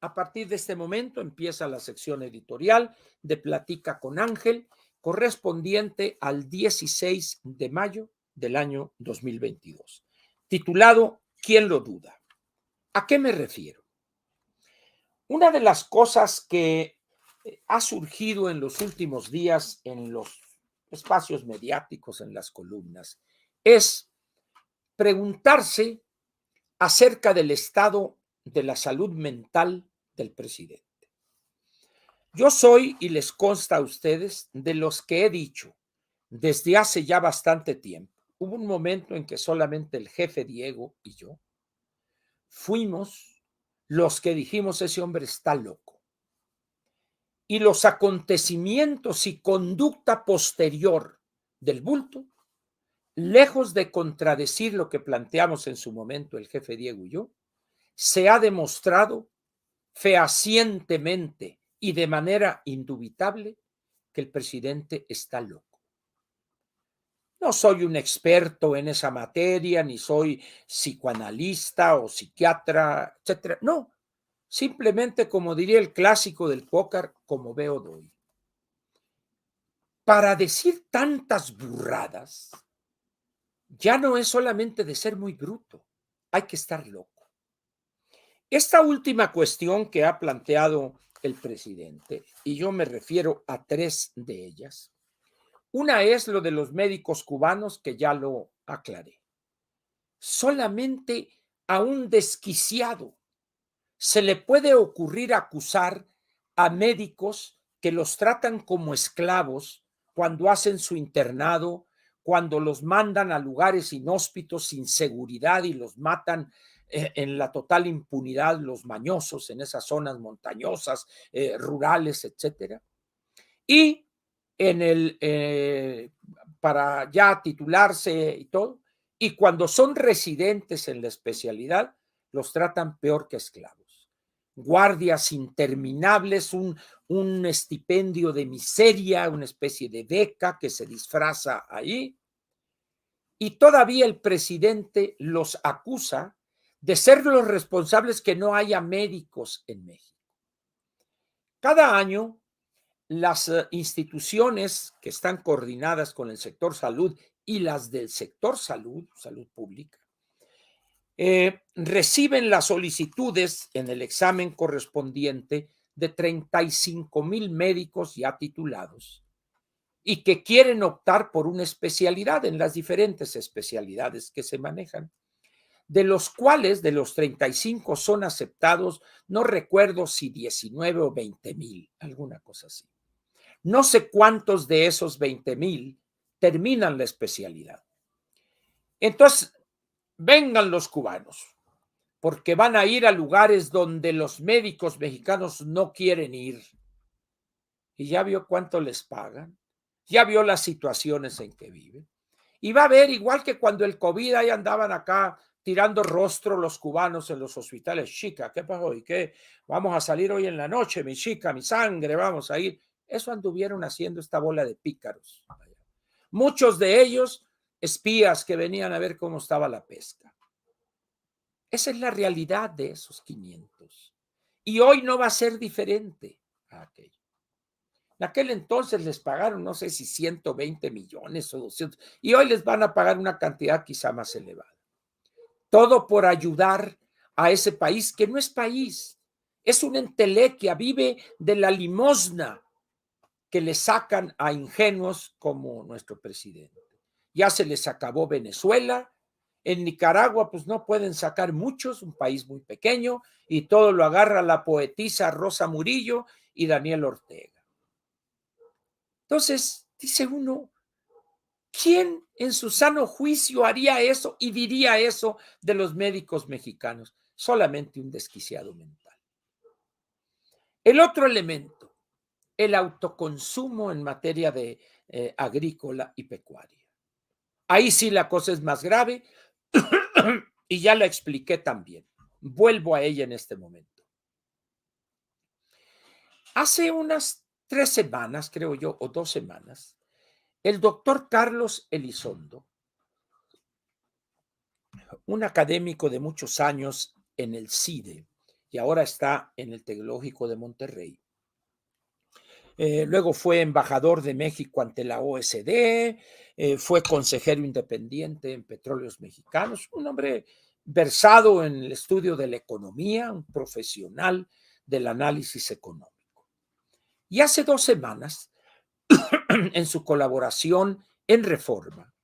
A partir de este momento empieza la sección editorial de Platica con Ángel, correspondiente al 16 de mayo del año 2022, titulado ¿Quién lo duda? ¿A qué me refiero? Una de las cosas que ha surgido en los últimos días en los espacios mediáticos, en las columnas, es preguntarse acerca del estado de la salud mental del presidente. Yo soy, y les consta a ustedes, de los que he dicho desde hace ya bastante tiempo. Hubo un momento en que solamente el jefe Diego y yo fuimos los que dijimos: ese hombre está loco. Y los acontecimientos y conducta posterior del bulto, lejos de contradecir lo que planteamos en su momento el jefe Diego y yo, se ha demostrado fehacientemente y de manera indubitable que el presidente está loco. No soy un experto en esa materia, ni soy psicoanalista o psiquiatra, etcétera. No, simplemente, como diría el clásico del póker, como veo doy. Para decir tantas burradas, ya no es solamente de ser muy bruto, hay que estar loco. Esta última cuestión que ha planteado el presidente, y yo me refiero a tres de ellas. Una es lo de los médicos cubanos, que ya lo aclaré. Solamente a un desquiciado se le puede ocurrir acusar a médicos que los tratan como esclavos cuando hacen su internado, cuando los mandan a lugares inhóspitos sin seguridad y los matan en la total impunidad, los mañosos en esas zonas montañosas, rurales, etcétera. Y en para ya titularse y todo, y cuando son residentes en la especialidad, los tratan peor que esclavos. Guardias interminables, un estipendio de miseria, una especie de beca que se disfraza ahí, y todavía el presidente los acusa de ser los responsables que no haya médicos en México. Cada año las instituciones que están coordinadas con el sector salud y las del sector salud, salud pública, reciben las solicitudes en el examen correspondiente de 35,000 médicos ya titulados y que quieren optar por una especialidad en las diferentes especialidades que se manejan, de los cuales de los 35 son aceptados, no recuerdo si 19 o 20,000, alguna cosa así. No sé cuántos de esos 20,000 terminan la especialidad. Entonces, vengan los cubanos, porque van a ir a lugares donde los médicos mexicanos no quieren ir. Y ya vio cuánto les pagan, ya vio las situaciones en que viven. Y va a ver, igual que cuando el COVID, ahí andaban acá tirando rostro los cubanos en los hospitales. Chica, ¿qué pasó? ¿Y qué? Vamos a salir hoy en la noche, mi chica, mi sangre, vamos a ir. Eso anduvieron haciendo esta bola de pícaros. Muchos de ellos espías que venían a ver cómo estaba la pesca. Esa es la realidad de esos 500. Y hoy no va a ser diferente a aquello. En aquel entonces les pagaron, no sé si 120 millones o 200, y hoy les van a pagar una cantidad quizá más elevada. Todo por ayudar a ese país que no es país, es una entelequia, vive de la limosna que le sacan a ingenuos como nuestro presidente. Ya se les acabó Venezuela, en Nicaragua pues no pueden sacar muchos, un país muy pequeño, y todo lo agarra la poetisa Rosa Murillo y Daniel Ortega. Entonces, dice uno, ¿quién en su sano juicio haría eso y diría eso de los médicos mexicanos? Solamente un desquiciado mental. El otro elemento, el autoconsumo en materia de agrícola y pecuaria. Ahí sí la cosa es más grave y ya la expliqué también. Vuelvo a ella en este momento. Hace unas 3 semanas, creo yo, o 2 semanas, el doctor Carlos Elizondo, un académico de muchos años en el CIDE, y ahora está en el Tecnológico de Monterrey. Luego fue embajador de México ante la OSD, fue consejero independiente en Petróleos Mexicanos, un hombre versado en el estudio de la economía, un profesional del análisis económico. Y hace 2 semanas, en su colaboración en Reforma,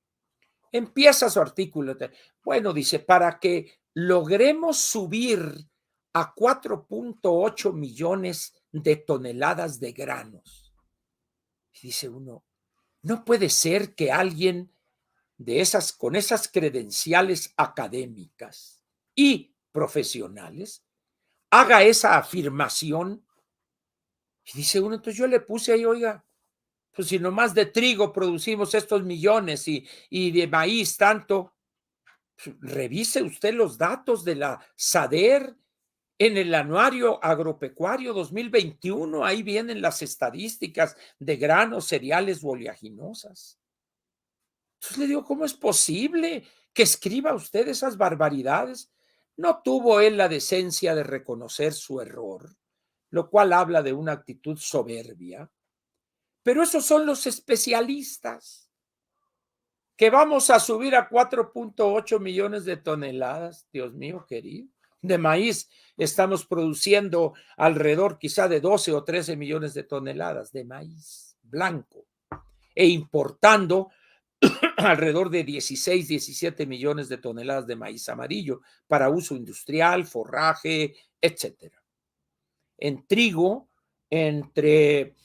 empieza su artículo. Bueno, dice, para que logremos subir a 4.8 millones de toneladas de granos. Y dice uno, no puede ser que alguien con esas credenciales académicas y profesionales haga esa afirmación. Y dice uno, entonces yo le puse ahí, oiga, pues si nomás de trigo producimos estos millones y de maíz tanto, pues revise usted los datos de la SADER en el Anuario Agropecuario 2021, ahí vienen las estadísticas de granos, cereales, oleaginosas. Entonces le digo, ¿cómo es posible que escriba usted esas barbaridades? No tuvo él la decencia de reconocer su error, lo cual habla de una actitud soberbia. Pero esos son los especialistas, que vamos a subir a 4.8 millones de toneladas, Dios mío querido, de maíz. Estamos produciendo alrededor quizá de 12 o 13 millones de toneladas de maíz blanco e importando alrededor de 16, 17 millones de toneladas de maíz amarillo para uso industrial, forraje, etcétera. En trigo, entre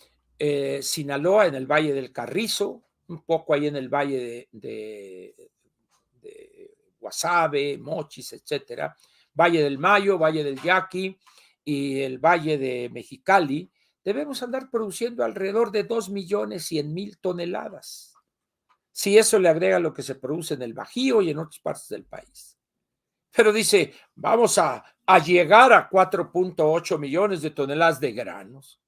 Sinaloa, en el Valle del Carrizo, un poco ahí en el Valle de Guasave, Mochis, etcétera, Valle del Mayo, Valle del Yaqui y el Valle de Mexicali, debemos andar produciendo alrededor de 2.100.000 toneladas. Si eso le agrega lo que se produce en el Bajío y en otras partes del país. Pero dice, vamos a llegar a 4.8 millones de toneladas de granos.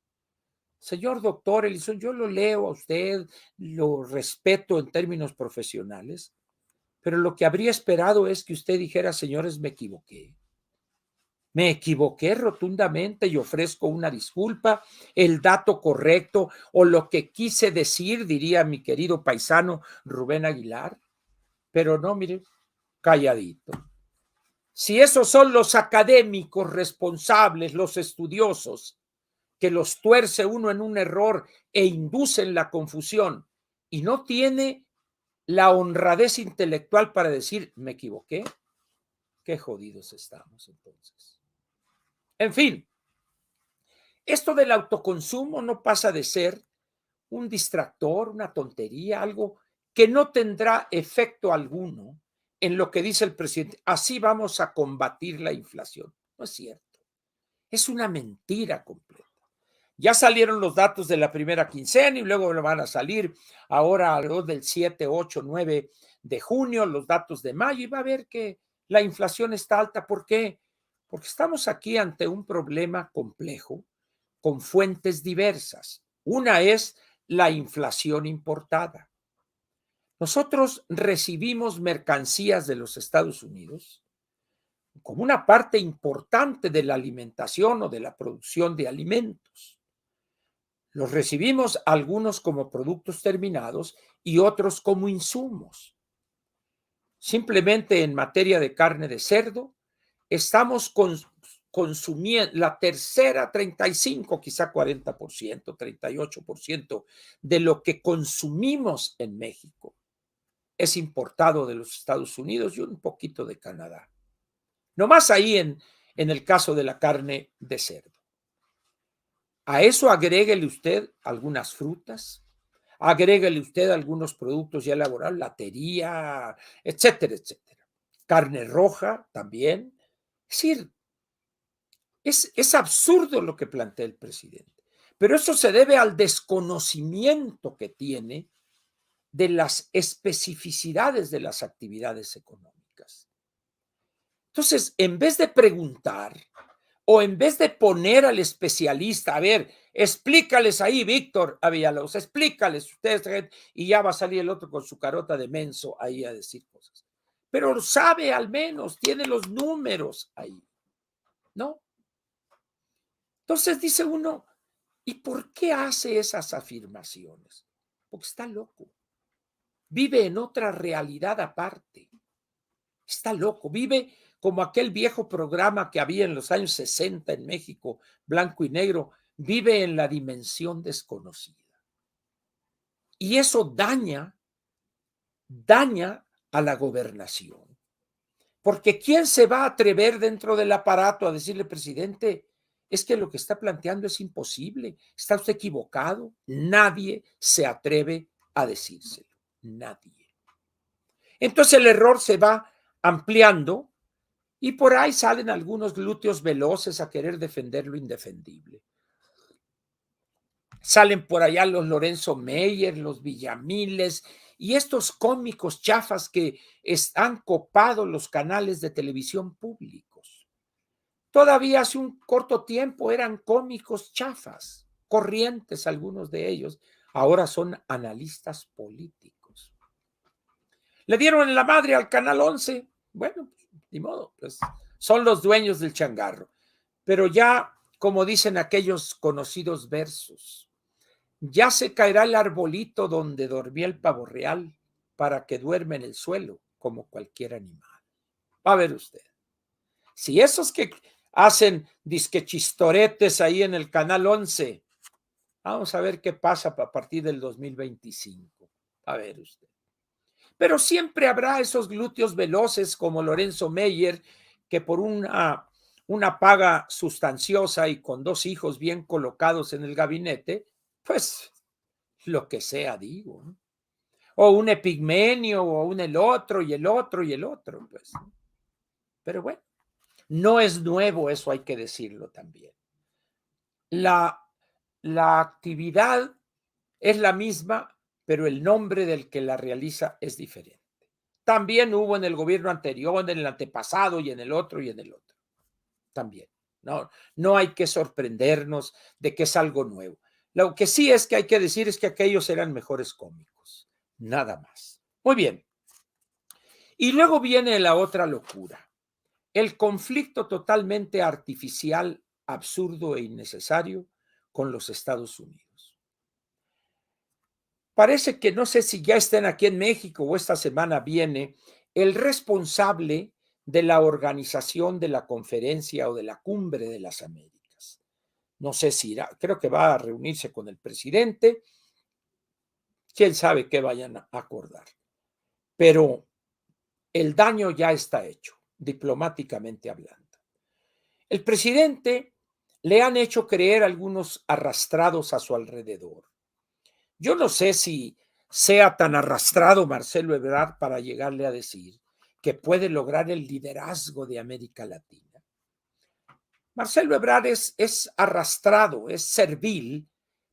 Señor doctor Elison, yo lo leo a usted, lo respeto en términos profesionales, pero lo que habría esperado es que usted dijera, señores, me equivoqué. Me equivoqué rotundamente y ofrezco una disculpa, el dato correcto o lo que quise decir, diría mi querido paisano Rubén Aguilar, pero no, mire, calladito. Si esos son los académicos responsables, los estudiosos, que los tuerce uno en un error e inducen la confusión y no tiene la honradez intelectual para decir, me equivoqué, qué jodidos estamos entonces. En fin, esto del autoconsumo no pasa de ser un distractor, una tontería, algo que no tendrá efecto alguno en lo que dice el presidente. Así vamos a combatir la inflación. No es cierto. Es una mentira completa. Ya salieron los datos de la primera quincena y luego van a salir ahora alrededor del 7, 8, 9 de junio los datos de mayo y va a ver que la inflación está alta. ¿Por qué? Porque estamos aquí ante un problema complejo con fuentes diversas. Una es la inflación importada. Nosotros recibimos mercancías de los Estados Unidos como una parte importante de la alimentación o de la producción de alimentos. Los recibimos algunos como productos terminados y otros como insumos. Simplemente en materia de carne de cerdo, estamos consumiendo la tercera, 35, quizá 40%, 38% de lo que consumimos en México es importado de los Estados Unidos y un poquito de Canadá. Nomás ahí en el caso de la carne de cerdo. A eso agréguele usted algunas frutas, agréguele usted algunos productos ya elaborados, latería, etcétera, etcétera. Carne roja también. Es decir, es absurdo lo que plantea el presidente, pero eso se debe al desconocimiento que tiene de las especificidades de las actividades económicas. Entonces, en vez de preguntar o en vez de poner al especialista, a ver, explícales ahí, Víctor Villalobos, explícales ustedes, y ya va a salir el otro con su carota de menso ahí a decir cosas. Pero sabe al menos, tiene los números ahí, ¿no? Entonces dice uno, ¿y por qué hace esas afirmaciones? Porque está loco. Vive en otra realidad aparte. Está loco. Vive como aquel viejo programa que había en los años 60 en México, blanco y negro. Vive en la dimensión desconocida. Y eso daña a la gobernación. Porque ¿quién se va a atrever dentro del aparato a decirle, presidente, es que lo que está planteando es imposible, está usted equivocado? Nadie se atreve a decírselo, nadie. Entonces el error se va ampliando y por ahí salen algunos glúteos veloces a querer defender lo indefendible. Salen por allá los Lorenzo Meyer, los Villamiles y estos cómicos chafas que han copado los canales de televisión públicos. Todavía hace un corto tiempo eran cómicos chafas, corrientes algunos de ellos, ahora son analistas políticos. Le dieron en la madre al Canal 11, bueno, ni modo, pues son los dueños del changarro. Pero ya, como dicen aquellos conocidos versos, ya se caerá el arbolito donde dormía el pavo real para que duerma en el suelo como cualquier animal. Va a ver usted. Si esos que hacen disque chistoretes ahí en el Canal 11, vamos a ver qué pasa a partir del 2025. A ver usted. Pero siempre habrá esos glúteos veloces como Lorenzo Meyer, que por una paga sustanciosa y con 2 hijos bien colocados en el gabinete, pues lo que sea, digo, ¿no? O un Epigmenio, o un el otro, y el otro, y el otro, pues. Pero bueno, no es nuevo, eso hay que decirlo también. La, la actividad es la misma, pero el nombre del que la realiza es diferente. También hubo en el gobierno anterior, en el antepasado, y en el otro, y en el otro. También. No hay que sorprendernos de que es algo nuevo. Lo que sí es que hay que decir es que aquellos eran mejores cómicos. Nada más. Muy bien. Y luego viene la otra locura. El conflicto totalmente artificial, absurdo e innecesario con los Estados Unidos. Parece que no sé si ya estén aquí en México o esta semana viene el responsable de la organización de la conferencia o de la cumbre de las Américas. No sé si irá, creo que va a reunirse con el presidente, quién sabe qué vayan a acordar, pero el daño ya está hecho, diplomáticamente hablando. El presidente le han hecho creer algunos arrastrados a su alrededor. Yo no sé si sea tan arrastrado Marcelo Ebrard para llegarle a decir que puede lograr el liderazgo de América Latina. Marcelo Ebrard es arrastrado, es servil,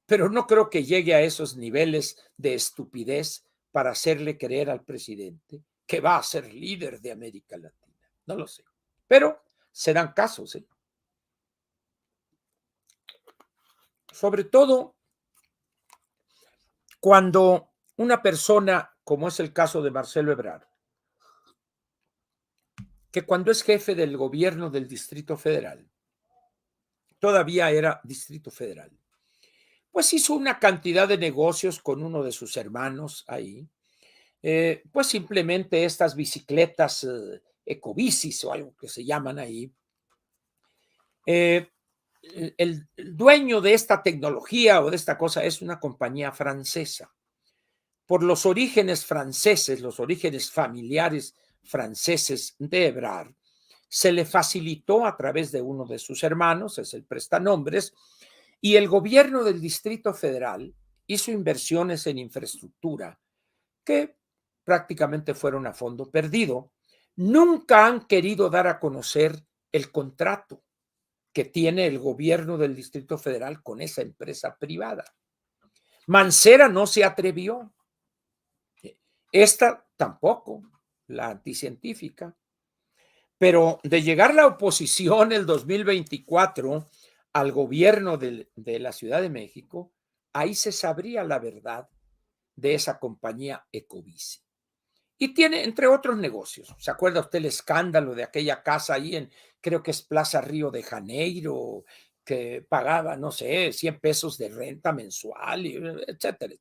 pero no creo que llegue a esos niveles de estupidez para hacerle creer al presidente que va a ser líder de América Latina. No lo sé, pero serán casos, ¿eh? Sobre todo cuando una persona, como es el caso de Marcelo Ebrard, que cuando es jefe del gobierno del Distrito Federal, todavía era Distrito Federal, pues hizo una cantidad de negocios con uno de sus hermanos ahí, pues simplemente estas bicicletas ecobicis o algo que se llaman ahí. El dueño de esta tecnología o de esta cosa es una compañía francesa. Por los orígenes franceses, los orígenes familiares franceses de Ebrard, se le facilitó a través de uno de sus hermanos, es el prestanombres, y el gobierno del Distrito Federal hizo inversiones en infraestructura que prácticamente fueron a fondo perdido. Nunca han querido dar a conocer el contrato que tiene el gobierno del Distrito Federal con esa empresa privada. Mancera no se atrevió. Esta tampoco, la anticientífica. Pero de llegar la oposición el 2024 al gobierno de la Ciudad de México, ahí se sabría la verdad de esa compañía Ecobici. Y tiene, entre otros negocios, ¿se acuerda usted el escándalo de aquella casa ahí en, creo que es Plaza Río de Janeiro, que pagaba, no sé, 100 pesos de renta mensual, etcétera.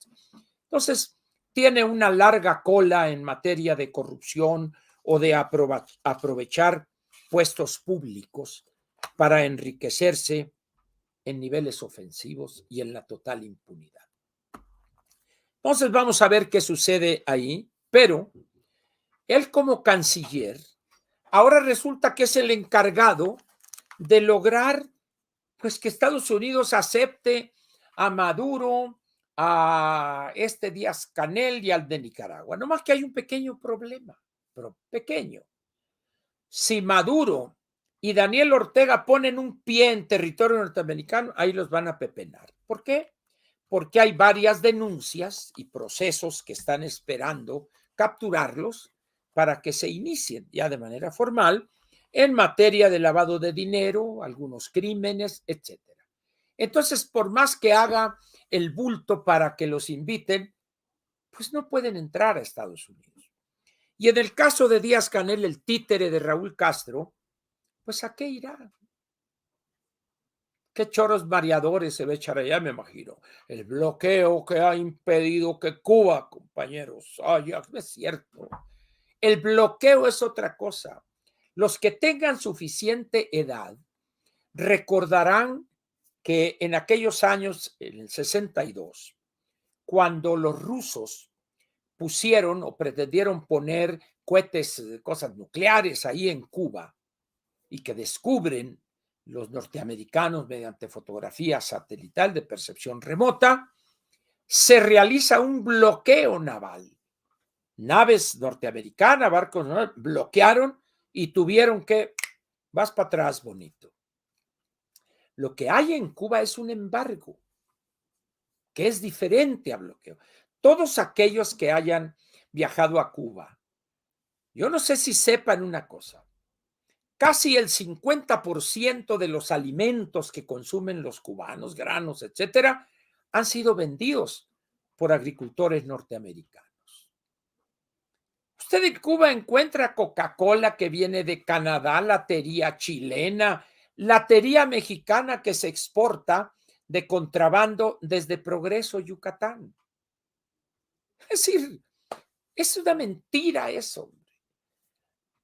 Entonces, tiene una larga cola en materia de corrupción o de aprovechar puestos públicos para enriquecerse en niveles ofensivos y en la total impunidad. Entonces, vamos a ver qué sucede ahí, pero él como canciller, ahora resulta que es el encargado de lograr pues que Estados Unidos acepte a Maduro, a este Díaz-Canel y al de Nicaragua. No más que hay un pequeño problema, pero pequeño. Si Maduro y Daniel Ortega ponen un pie en territorio norteamericano, ahí los van a pepenar. ¿Por qué? Porque hay varias denuncias y procesos que están esperando capturarlos para que se inicien ya de manera formal en materia de lavado de dinero, algunos crímenes, etcétera. Entonces, por más que haga el bulto para que los inviten, pues no pueden entrar a Estados Unidos. Y en el caso de Díaz-Canel, el títere de Raúl Castro, pues ¿a qué irá? ¿Qué choros mareadores se va a echar allá, me imagino? El bloqueo que ha impedido que Cuba, compañeros, ay, es cierto. El bloqueo es otra cosa. Los que tengan suficiente edad recordarán que en aquellos años, en el 62, cuando los rusos pusieron o pretendieron poner cohetes, cosas nucleares ahí en Cuba, y que descubren los norteamericanos mediante fotografía satelital de percepción remota, se realiza un bloqueo naval. Naves norteamericanas, barcos bloquearon y tuvieron que, vas para atrás, bonito. Lo que hay en Cuba es un embargo, que es diferente a bloqueo. Todos aquellos que hayan viajado a Cuba, yo no sé si sepan una cosa. Casi el 50% de los alimentos que consumen los cubanos, granos, etcétera, han sido vendidos por agricultores norteamericanos. Usted en Cuba encuentra Coca-Cola que viene de Canadá, latería chilena, latería mexicana que se exporta de contrabando desde Progreso, Yucatán. Es decir, es una mentira eso.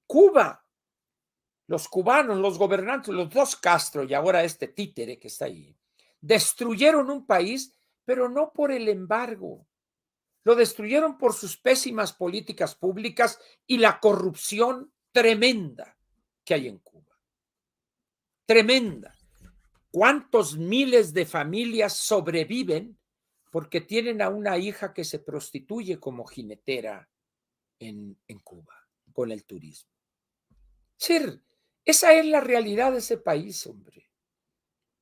Cuba, los cubanos, los gobernantes, los dos Castro y ahora este títere que está ahí, destruyeron un país, pero no por el embargo. Lo destruyeron por sus pésimas políticas públicas y la corrupción tremenda que hay en Cuba. Tremenda. ¿Cuántos miles de familias sobreviven porque tienen a una hija que se prostituye como jinetera en Cuba con el turismo? Sí, esa es la realidad de ese país, hombre.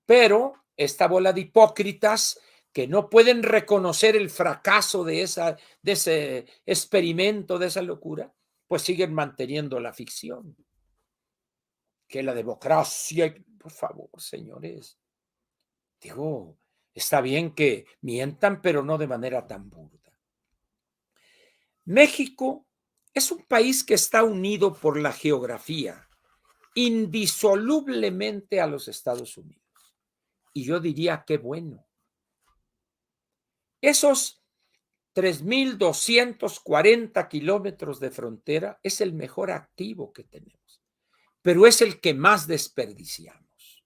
Pero esta bola de hipócritas que no pueden reconocer el fracaso de ese experimento, de esa locura, pues siguen manteniendo la ficción. Que la democracia, por favor, señores, digo, está bien que mientan, pero no de manera tan burda. México es un país que está unido por la geografía, indisolublemente a los Estados Unidos. Y yo diría, qué bueno. Esos 3,240 kilómetros de frontera es el mejor activo que tenemos, pero es el que más desperdiciamos.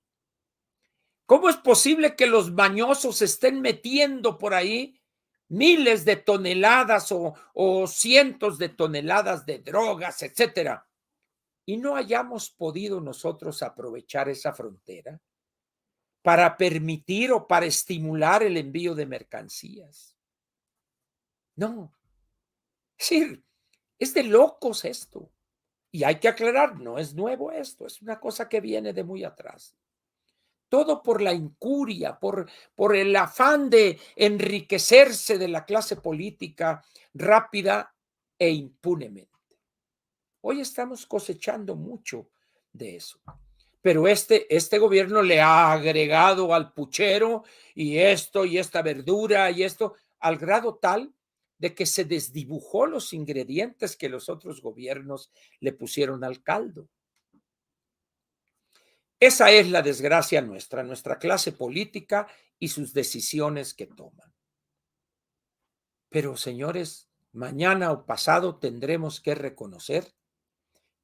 ¿Cómo es posible que los mañosos estén metiendo por ahí miles de toneladas o cientos de toneladas de drogas, etcétera, y no hayamos podido nosotros aprovechar esa frontera para permitir o para estimular el envío de mercancías? No, sí, es de locos esto. Y hay que aclarar, no es nuevo esto, es una cosa que viene de muy atrás. Todo por la incuria, por el afán de enriquecerse de la clase política rápida e impunemente. Hoy estamos cosechando mucho de eso. Pero este gobierno le ha agregado al puchero y esto y esta verdura y esto al grado tal de que se desdibujó los ingredientes que los otros gobiernos le pusieron al caldo. Esa es la desgracia nuestra, nuestra clase política y sus decisiones que toman. Pero, señores, mañana o pasado tendremos que reconocer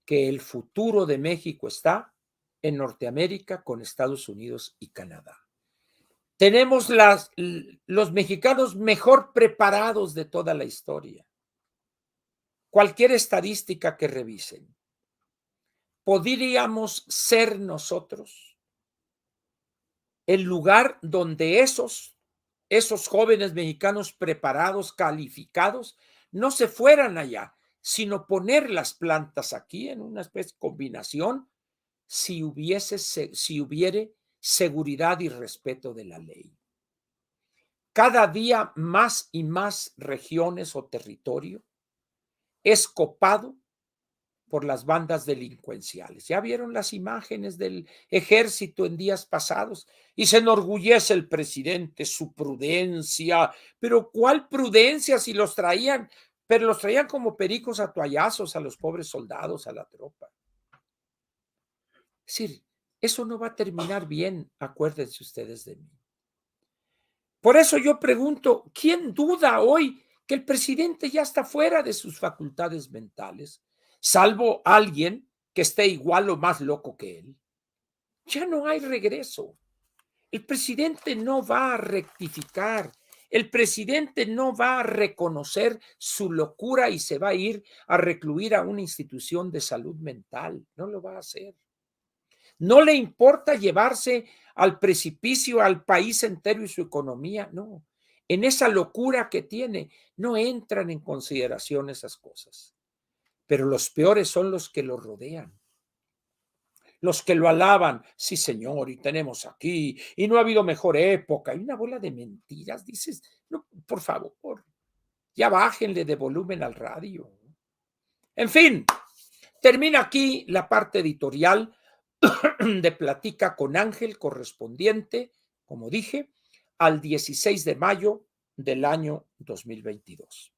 que el futuro de México está en Norteamérica con Estados Unidos y Canadá. Tenemos los mexicanos mejor preparados de toda la historia. Cualquier estadística que revisen, ¿podríamos ser nosotros el lugar donde esos jóvenes mexicanos preparados, calificados, no se fueran allá, sino poner las plantas aquí en una especie de combinación si hubiere seguridad y respeto de la ley? Cada día más y más regiones o territorio es copado por las bandas delincuenciales. Ya vieron las imágenes del ejército en días pasados y se enorgullece el presidente, su prudencia, pero ¿cuál prudencia si los traían? Pero los traían como pericos a toallazos a los pobres soldados, a la tropa. Es decir, eso no va a terminar bien, acuérdense ustedes de mí. Por eso yo pregunto, ¿quién duda hoy que el presidente ya está fuera de sus facultades mentales? Salvo alguien que esté igual o más loco que él. Ya no hay regreso. El presidente no va a rectificar. El presidente no va a reconocer su locura y se va a ir a recluir a una institución de salud mental. No lo va a hacer. No le importa llevarse al precipicio al país entero y su economía, no. En esa locura que tiene, no entran en consideración esas cosas. Pero los peores son los que lo rodean, los que lo alaban. Sí, señor, y tenemos aquí, y no ha habido mejor época. Y una bola de mentiras, dices, no, por favor, ya bájenle de volumen al radio. En fin, termina aquí la parte editorial de Platica con Ángel, correspondiente, como dije, al 16 de mayo del año 2022.